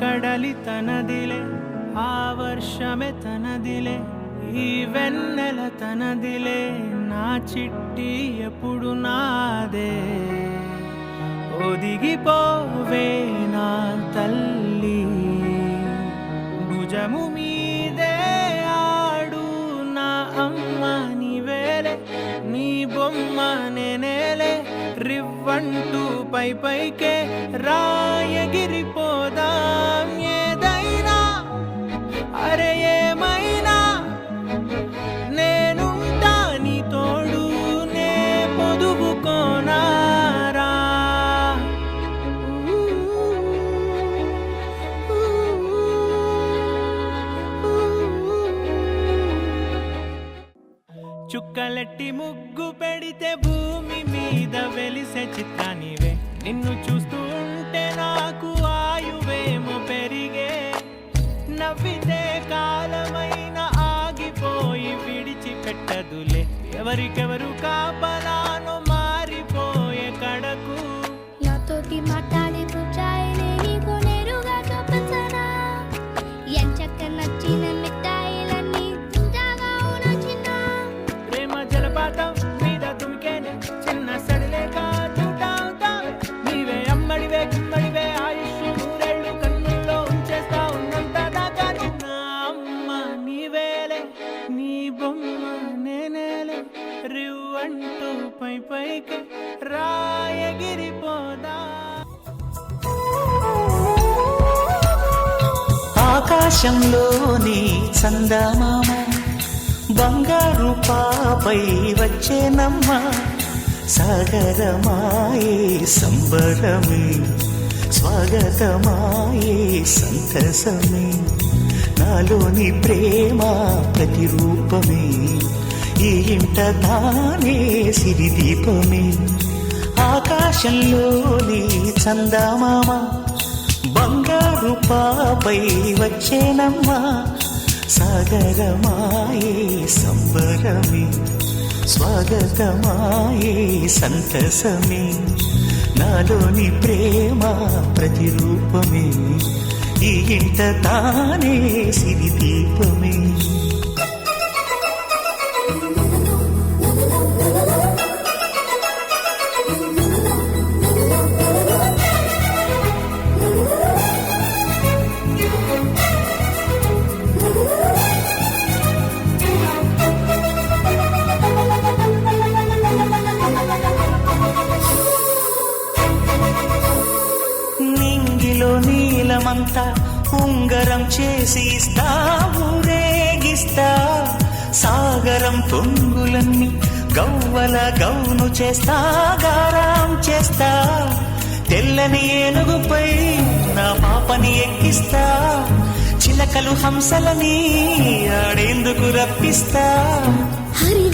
కడలి తనదిలే, ఆ వర్షమే తనదిలే, ఈ వెన్నెల తనదిలే, నా చిట్టి ఎప్పుడు నాదే. ఒదిగిపోవే నా తల్లి, భుజము మీదే ఆడు నా అమ్మ నీవేలే, నీ బొమ్మ నేనేలే, రివ్వంటూ పై పైకే రాయగిరిపోదాం. ఏదైనా అరే ఏమైనా నేనుంటా నీ తోడు, నే పొదుపుకోనారా. చుక్కలెట్టి ముగ్గు పెడితే భూమి మీద వెలిసే చిత్రానివే, నిన్ను చూస్తూ ఉంటే నాకు ఆయువేమో పెరిగే. నవ్వితే కాలమైన ఆగిపోయి విడిచిపెట్టదులే, ఎవరికెవరు కాపలానో మారిపోయే కడకు. నాతోటి మాట్లాడే రుచాయిని నీకు నేరుగా చూపించనా, ఎంచక్క నచ్చిన మిఠాయిలన్నీ తింటాగా నచ్చిన. ప్రేమ జలపాతం మీద తుమికేనే చిన్న సడిలేక చూటావుతావే, నీవే అమ్మడివే గుమ్మడివే, ఆయుష్ నూరేళ్ళు కన్నుల్లో ఉంచేస్తా ఉన్నంత దాకా. నా అమ్మ నీవేలే, నీ బొమ్మ నేనేలే, రివ్వంటూ పై పైకి రాయగిరిపోదా. ఆకాశంలోని చందమామ బంగారు పాపై వచ్చేనమ్మ, సాగరమాయే సంబరమే, స్వాగతమాయే సంతసమే, నాలోని ప్రేమ ప్రతిరూపమే, ఈ ఇంట తానే సిరిదీపమే. ఆకాశంలోని చందమామ బంగారు పాపై వచ్చేనమ్మా, సాగరమాయే సంబరమే, స్వాగతమాయే సంతసమే, నాలోని ప్రేమ ప్రతిరూపమే, ఈ ఇంట తానే సిరిదీపమే. నింగిలో నీలమంతా ఉంగరం చేసి ఇస్తా, ఊరేగిస్తా, సాగరం పొంగులన్నీ గవ్వల గౌను చేస్తా, గారం చేస్తా, తెల్లని ఏనుగుపై నా పాపని ఎక్కిస్తా, చిలకలు హంసలని ఆడేందుకు రప్పిస్తా. హరి